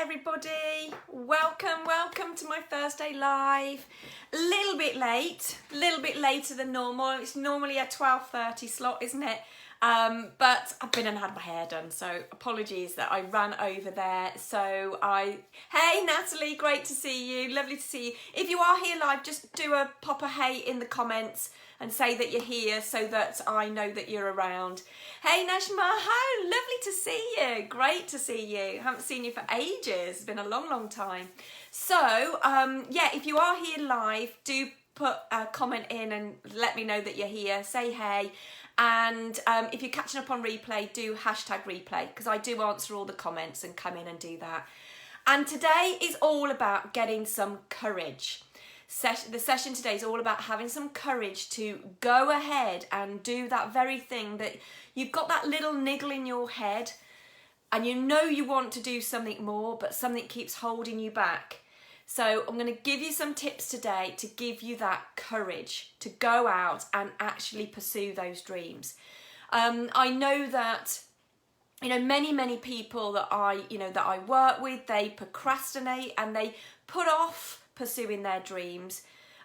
everybody. Welcome to my first day live. A little bit later than normal. It's normally a 12:30 slot, isn't it? But I've been and had my hair done, so apologies that I ran over there. Hey Natalie, great to see you, lovely to see you. If you are here live, just pop a hey in the comments and say that you're here so that I know that you're around. Hey Nashma, hi, lovely to see you, great to see you. Haven't seen you for ages, it's been a long time. So, yeah, if you are here live, do put a comment in and let me know that you're here, say hey. And if you're catching up on replay, do hashtag replay, because I do answer all the comments and come in and do that. And today is all about getting some courage. The session today is all about having some courage to go ahead and do that very thing that you've got that little niggle in your head and you know you want to do something more, but something keeps holding you back. So I'm going to give you some tips today to give you that courage to go out and actually pursue those dreams. I know that, many people that I work with, they procrastinate and they put off pursuing their dreams.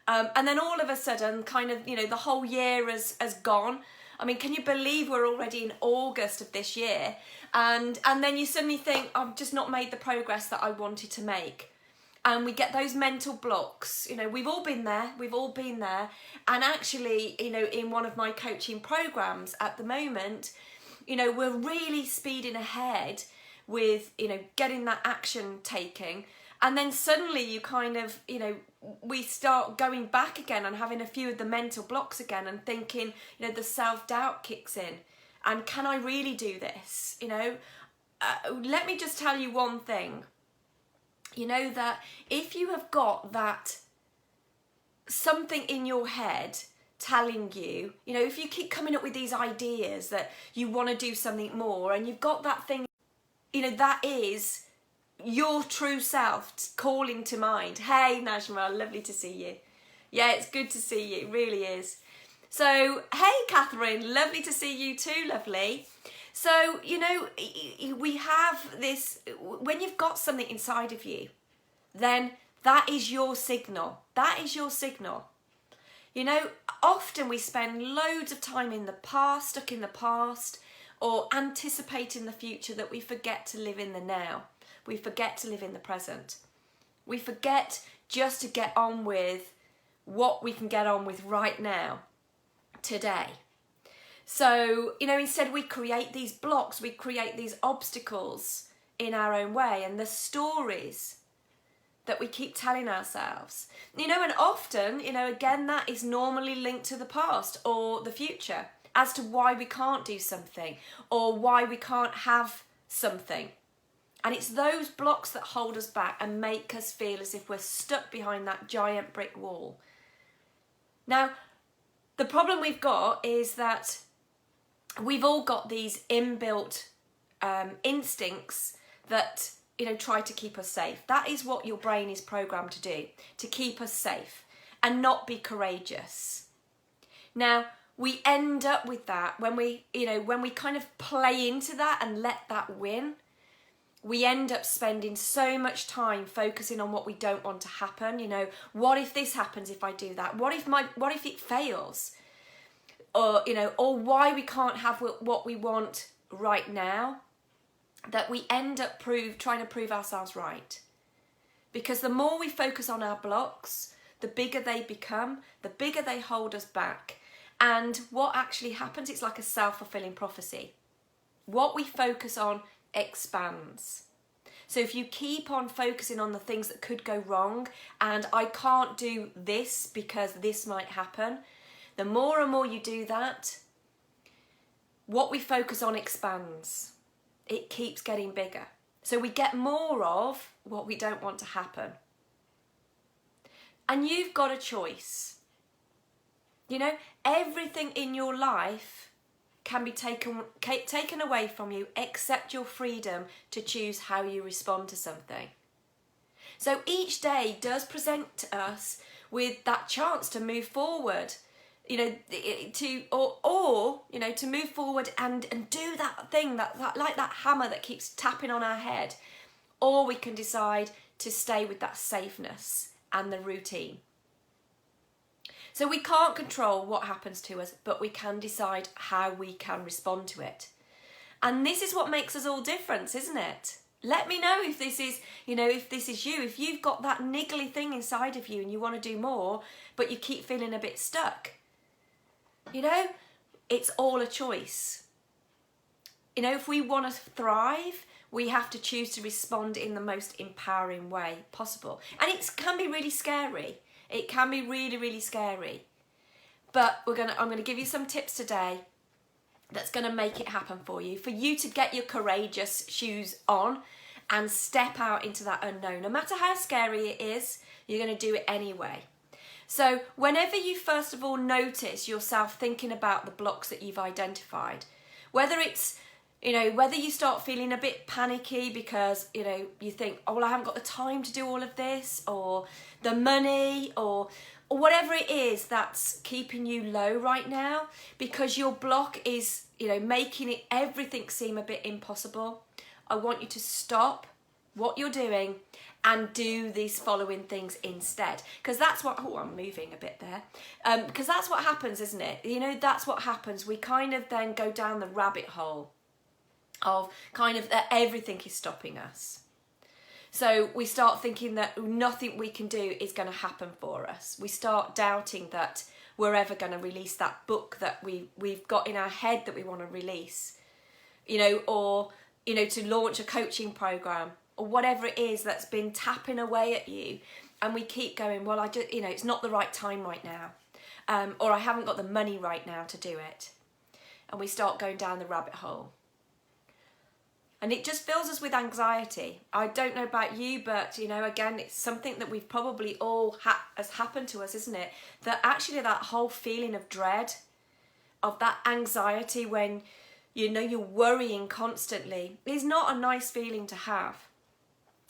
And then all of a sudden, the whole year has gone. I mean, can you believe we're already in August of this year? And then you suddenly think, I've just not made the progress that I wanted to make. And we get those mental blocks. We've all been there. And actually, in one of my coaching programs at the moment, we're really speeding ahead with, getting that action taking. And then suddenly you we start going back again and having a few of the mental blocks again and thinking, the self-doubt kicks in. And can I really do this? Let me just tell you one thing. That if you have got that something in your head telling you, if you keep coming up with these ideas that you want to do something more and you've got that thing, that is your true self calling to mind. Hey Najma, lovely to see you. Yeah, it's good to see you, it really is. So, hey Catherine, lovely to see you too, lovely. So, we have this, when you've got something inside of you, then that is your signal. That is your signal. Often we spend loads of time in the past, stuck in the past, or anticipating the future that we forget to live in the now. We forget to live in the present. We forget just to get on with what we can get on with right now, today. So, instead we create these blocks, we create these obstacles in our own way, and the stories that we keep telling ourselves. And often, again, that is normally linked to the past or the future as to why we can't do something or why we can't have something. And it's those blocks that hold us back and make us feel as if we're stuck behind that giant brick wall. Now, the problem we've got is that we've all got these inbuilt instincts that, try to keep us safe. That is what your brain is programmed to do, to keep us safe and not be courageous. Now, we end up with that when we kind of play into that and let that win. We end up spending so much time focusing on what we don't want to happen. What if this happens if I do that? What if it fails? Or why we can't have what we want right now, that we end up trying to prove ourselves right. Because the more we focus on our blocks, the bigger they become, the bigger they hold us back. And what actually happens, it's like a self-fulfilling prophecy. What we focus on expands. So if you keep on focusing on the things that could go wrong, and I can't do this because this might happen, the more and more you do that, what we focus on expands. It keeps getting bigger. So we get more of what we don't want to happen. And you've got a choice. Everything in your life can be taken away from you except your freedom to choose how you respond to something. So each day does present us with that chance to move forward, to move forward and do that thing that like that hammer that keeps tapping on our head, or we can decide to stay with that safeness and the routine. So we can't control what happens to us, but we can decide how we can respond to it. And this is what makes us all different, isn't it? Let me know if this is, if this is you, if you've got that niggly thing inside of you and you want to do more, but you keep feeling a bit stuck. It's all a choice. If we want to thrive, we have to choose to respond in the most empowering way possible. And it can be really scary. It can be really, really scary. But I'm going to give you some tips today that's going to make it happen for you to get your courageous shoes on and step out into that unknown. No matter how scary it is, you're going to do it anyway. So whenever you first of all notice yourself thinking about the blocks that you've identified, whether it's, whether you start feeling a bit panicky because, you think, oh, well, I haven't got the time to do all of this, or the money, or whatever it is that's keeping you low right now, because your block is, making everything seem a bit impossible. I want you to stop what you're doing and do these following things instead. Because that's what, I'm moving a bit there. Because that's what happens, isn't it? That's what happens. We kind of then go down the rabbit hole of kind of that everything is stopping us. So we start thinking that nothing we can do is going to happen for us. We start doubting that we're ever going to release that book that we've got in our head that we want to release, or, to launch a coaching program or whatever it is that's been tapping away at you. And we keep going, well, I just, it's not the right time right now. Or I haven't got the money right now to do it. And we start going down the rabbit hole. And it just fills us with anxiety. I don't know about you, but, again, it's something that we've probably all has happened to us, isn't it? That actually that whole feeling of dread, of that anxiety when, you're worrying constantly is not a nice feeling to have.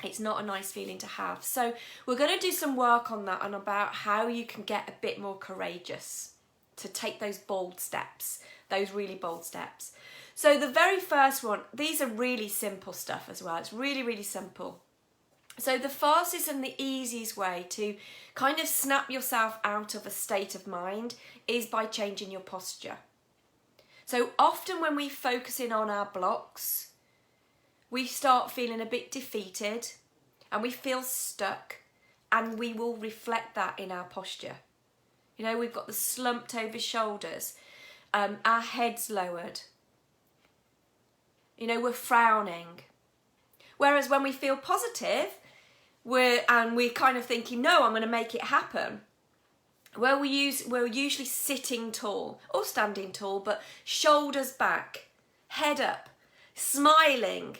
It's not a nice feeling to have. So we're going to do some work on that and about how you can get a bit more courageous to take those bold steps, those really bold steps. So the very first one, these are really simple stuff as well. It's really, really simple. So the fastest and the easiest way to kind of snap yourself out of a state of mind is by changing your posture. So often when we focus in on our blocks, we start feeling a bit defeated and we feel stuck, and we will reflect that in our posture. We've got the slumped over shoulders, our heads lowered. We're frowning. Whereas when we feel positive, we're kind of thinking, no, I'm going to make it happen. We're usually sitting tall or standing tall, but shoulders back, head up, smiling.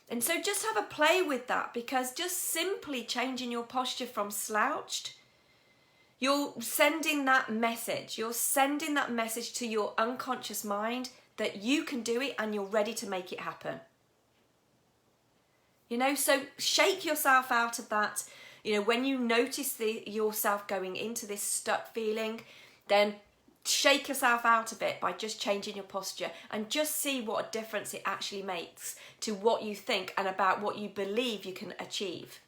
And so just have a play with that, because just simply changing your posture from slouched, you're sending that message. You're sending that message to your unconscious mind that you can do it and you're ready to make it happen. So shake yourself out of that. When you notice yourself going into this stuck feeling, then shake yourself out of it by just changing your posture, and just see what a difference it actually makes to what you think and about what you believe you can achieve.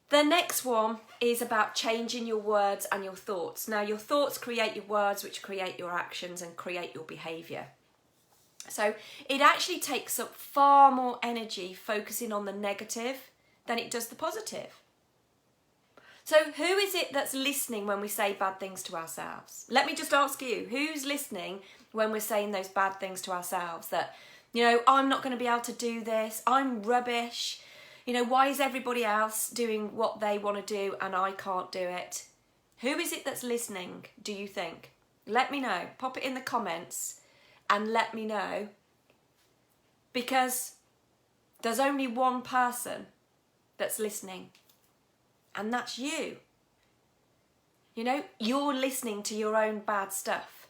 The next one is about changing your words and your thoughts. Now, your thoughts create your words, which create your actions and create your behaviour. So it actually takes up far more energy focusing on the negative than it does the positive. So who is it that's listening when we say bad things to ourselves? Let me just ask you, who's listening when we're saying those bad things to ourselves? That, I'm not going to be able to do this, I'm rubbish. Why is everybody else doing what they want to do and I can't do it? Who is it that's listening, do you think? Let me know. Pop it in the comments and let me know. Because there's only one person that's listening, and that's you. You're listening to your own bad stuff.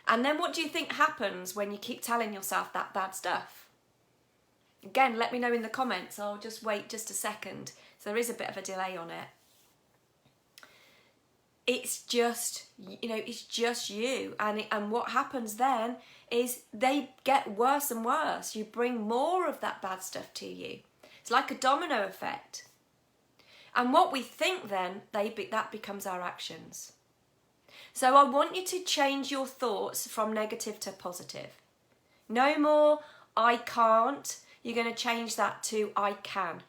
And then what do you think happens when you keep telling yourself that bad stuff? Again, let me know in the comments. I'll just wait just a second. So there is a bit of a delay on it. It's just, it's just you. And what happens then is they get worse and worse. You bring more of that bad stuff to you. It's like a domino effect. And what we think then, that becomes our actions. So I want you to change your thoughts from negative to positive. No more, I can't. You're going to change that to I can.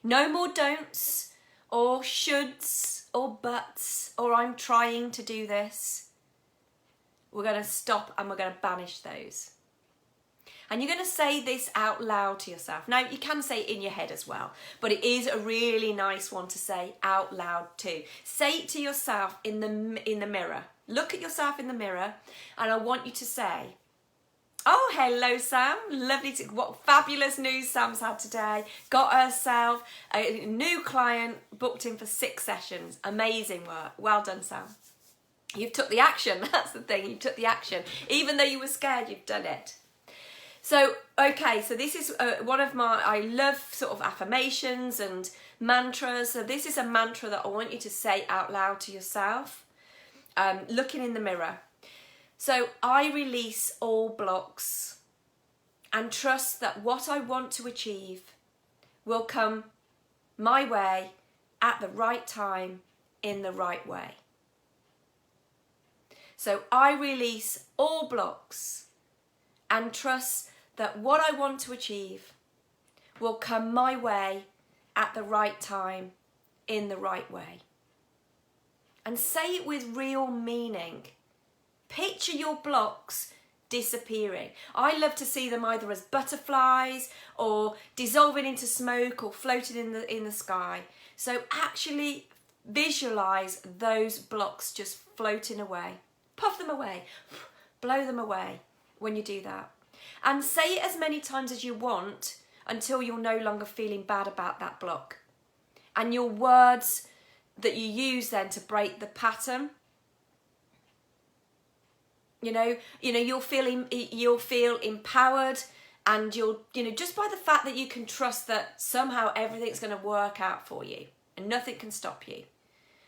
No more don'ts or shoulds or buts or I'm trying to do this. We're going to stop and we're going to banish those. And you're going to say this out loud to yourself. Now, you can say it in your head as well, but it is a really nice one to say out loud too. Say it to yourself in the mirror. Look at yourself in the mirror, and I want you to say, oh, hello, Sam. Lovely what fabulous news Sam's had today. Got herself a new client booked in for 6 sessions. Amazing work. Well done, Sam. You've took the action. That's the thing. You took the action. Even though you were scared, you've done it. So, okay, so this is one of I love sort of affirmations and mantras. So this is a mantra that I want you to say out loud to yourself, looking in the mirror. So, I release all blocks and trust that what I want to achieve will come my way at the right time in the right way. So, I release all blocks and trust that what I want to achieve will come my way at the right time in the right way. And say it with real meaning. Picture your blocks disappearing. I love to see them either as butterflies or dissolving into smoke or floating in the sky. So actually visualize those blocks just floating away. Puff them away. Blow them away when you do that. And say it as many times as you want until you're no longer feeling bad about that block. And your words that you use then to break the pattern, you'll feel empowered, and you'll, just by the fact that you can trust that somehow everything's going to work out for you and nothing can stop you.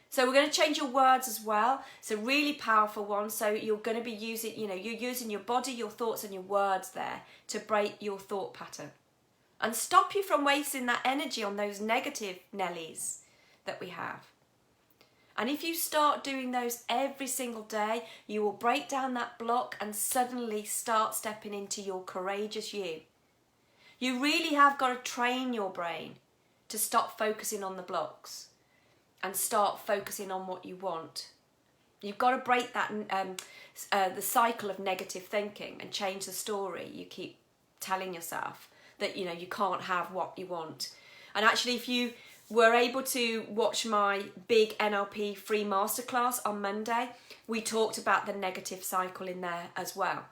So we're going to change your words as well. It's a really powerful one. So you're going to be using, you're using your body, your thoughts and your words there to break your thought pattern and stop you from wasting that energy on those negative Nellies that we have. And if you start doing those every single day, you will break down that block and suddenly start stepping into your courageous you. You really have got to train your brain to stop focusing on the blocks and start focusing on what you want. You've got to break that the cycle of negative thinking and change the story you keep telling yourself that you can't have what you want. And actually, if you were able to watch my big NLP free masterclass on Monday, we talked about the negative cycle in there as well.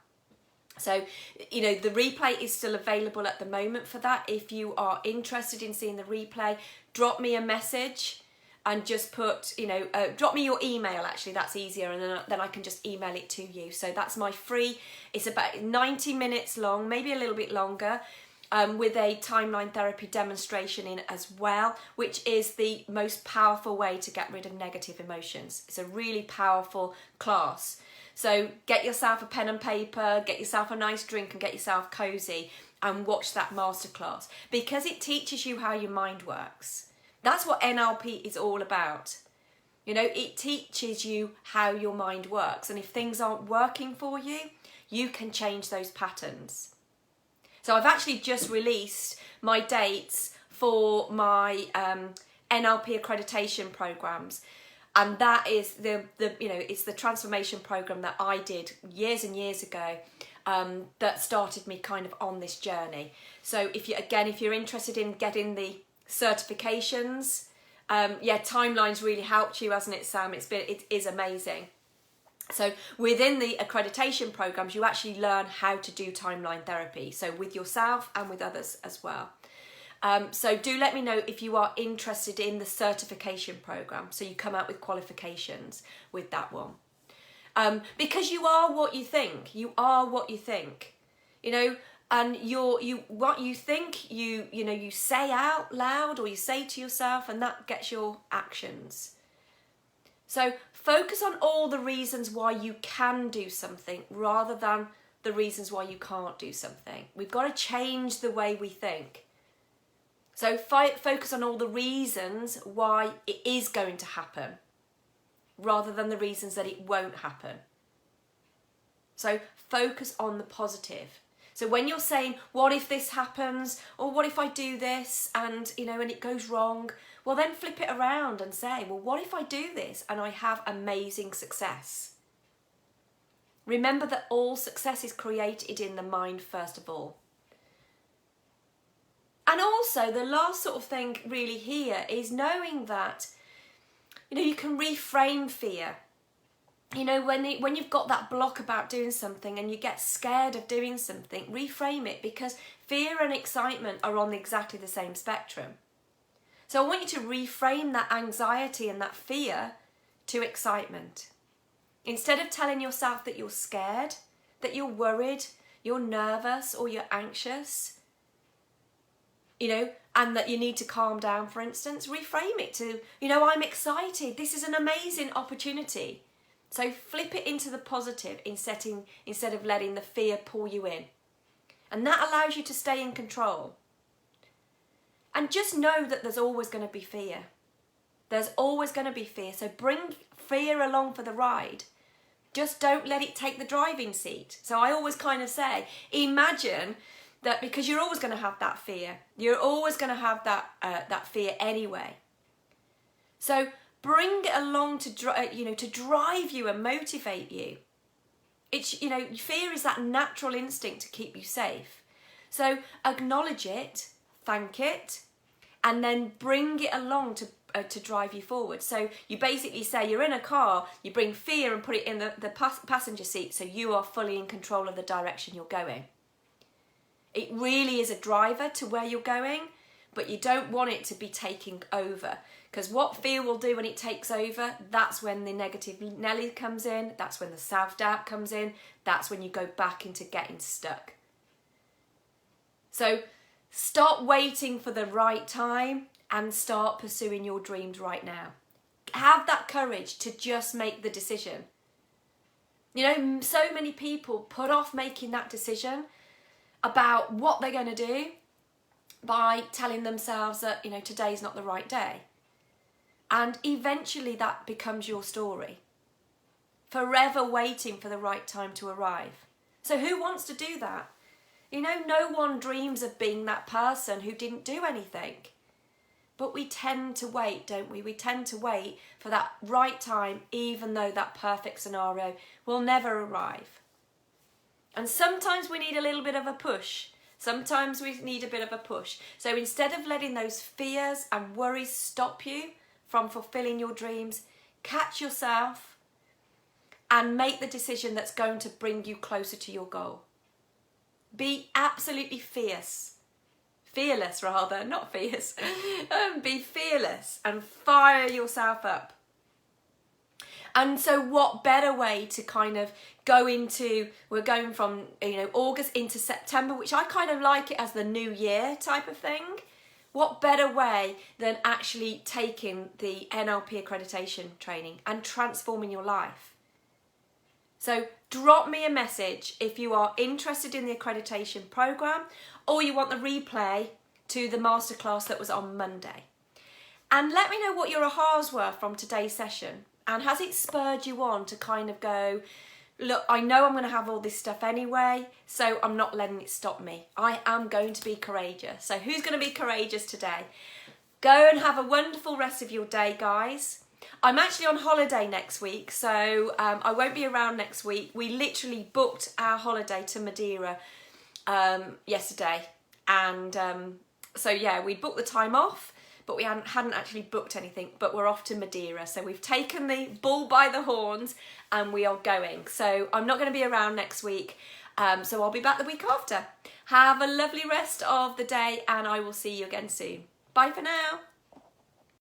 So, the replay is still available at the moment for that. If you are interested in seeing the replay, drop me a message and just put, drop me your email, actually, that's easier, and then I can just email it to you. So that's my free, it's about 90 minutes long, maybe a little bit longer, with a timeline therapy demonstration in as well, which is the most powerful way to get rid of negative emotions. It's a really powerful class. So get yourself a pen and paper, get yourself a nice drink and get yourself cozy and watch that masterclass, because it teaches you how your mind works. That's what NLP is all about. It teaches you how your mind works. And if things aren't working for you, you can change those patterns. So I've actually just released my dates for my NLP accreditation programs. And that is it's the transformation program that I did years and years ago that started me kind of on this journey. So if you're interested in getting the certifications, timeline's really helped you, hasn't it, Sam? It is amazing. So within the accreditation programs, you actually learn how to do timeline therapy, so with yourself and with others as well. So do let me know if you are interested in the certification program, so you come out with qualifications with that one. Because you are what you think. You are what you think. And what you think, you say out loud or you say to yourself, and that gets your actions. So focus on all the reasons why you can do something rather than the reasons why you can't do something. We've got to change the way we think. So focus on all the reasons why it is going to happen, rather than the reasons that it won't happen. So focus on the positive. So when you're saying, what if this happens? Or what if I do this and, and it goes wrong? Well, then flip it around and say, well, what if I do this and I have amazing success? Remember that all success is created in the mind first of all. And also the last sort of thing really here is knowing that, you can reframe fear. When you've got that block about doing something and you get scared of doing something, reframe it, because fear and excitement are on exactly the same spectrum. So I want you to reframe that anxiety and that fear to excitement. Instead of telling yourself that you're scared, that you're worried, you're nervous or you're anxious, and that you need to calm down, for instance, reframe it to, I'm excited. This is an amazing opportunity. So flip it into the positive instead of letting the fear pull you in. And that allows you to stay in control. And just know that there's always going to be fear. There's always going to be fear. So bring fear along for the ride. Just don't let it take the driving seat. So I always kind of say, imagine that, because you're always going to have that fear. You're always going to have that fear anyway. So bring it along to drive you and motivate you. It's, fear is that natural instinct to keep you safe. So acknowledge it, thank it, and then bring it along to drive you forward. So you basically say you're in a car, you bring fear and put it in the passenger seat, so you are fully in control of the direction you're going. It really is a driver to where you're going, but you don't want it to be taking over. Because what fear will do when it takes over, that's when the negative Nelly comes in, that's when the self-doubt comes in, that's when you go back into getting stuck. So stop waiting for the right time and start pursuing your dreams right now. Have that courage to just make the decision. So many people put off making that decision about what they're going to do by telling themselves that, today's not the right day. And eventually that becomes your story. Forever waiting for the right time to arrive. So who wants to do that? No one dreams of being that person who didn't do anything. But we tend to wait, don't we? We tend to wait for that right time, even though that perfect scenario will never arrive. And sometimes we need a little bit of a push. Sometimes we need a bit of a push. So instead of letting those fears and worries stop you from fulfilling your dreams, catch yourself and make the decision that's going to bring you closer to your goal. Be absolutely fearless, not fierce. Be fearless and fire yourself up. And so what better way to kind of go into, we're going from, August into September, which I kind of like it as the new year type of thing. What better way than actually taking the NLP Accreditation training and transforming your life? So drop me a message if you are interested in the accreditation program or you want the replay to the masterclass that was on Monday. And let me know what your ahas were from today's session. And has it spurred you on to kind of go, look, I know I'm going to have all this stuff anyway, so I'm not letting it stop me. I am going to be courageous. So who's going to be courageous today? Go and have a wonderful rest of your day, guys. I'm actually on holiday next week, so I won't be around next week. We literally booked our holiday to Madeira yesterday. And so, yeah, we booked the time off. But we hadn't actually booked anything, but we're off to Madeira. So we've taken the bull by the horns and we are going. So I'm not going to be around next week. So I'll be back the week after. Have a lovely rest of the day and I will see you again soon. Bye for now.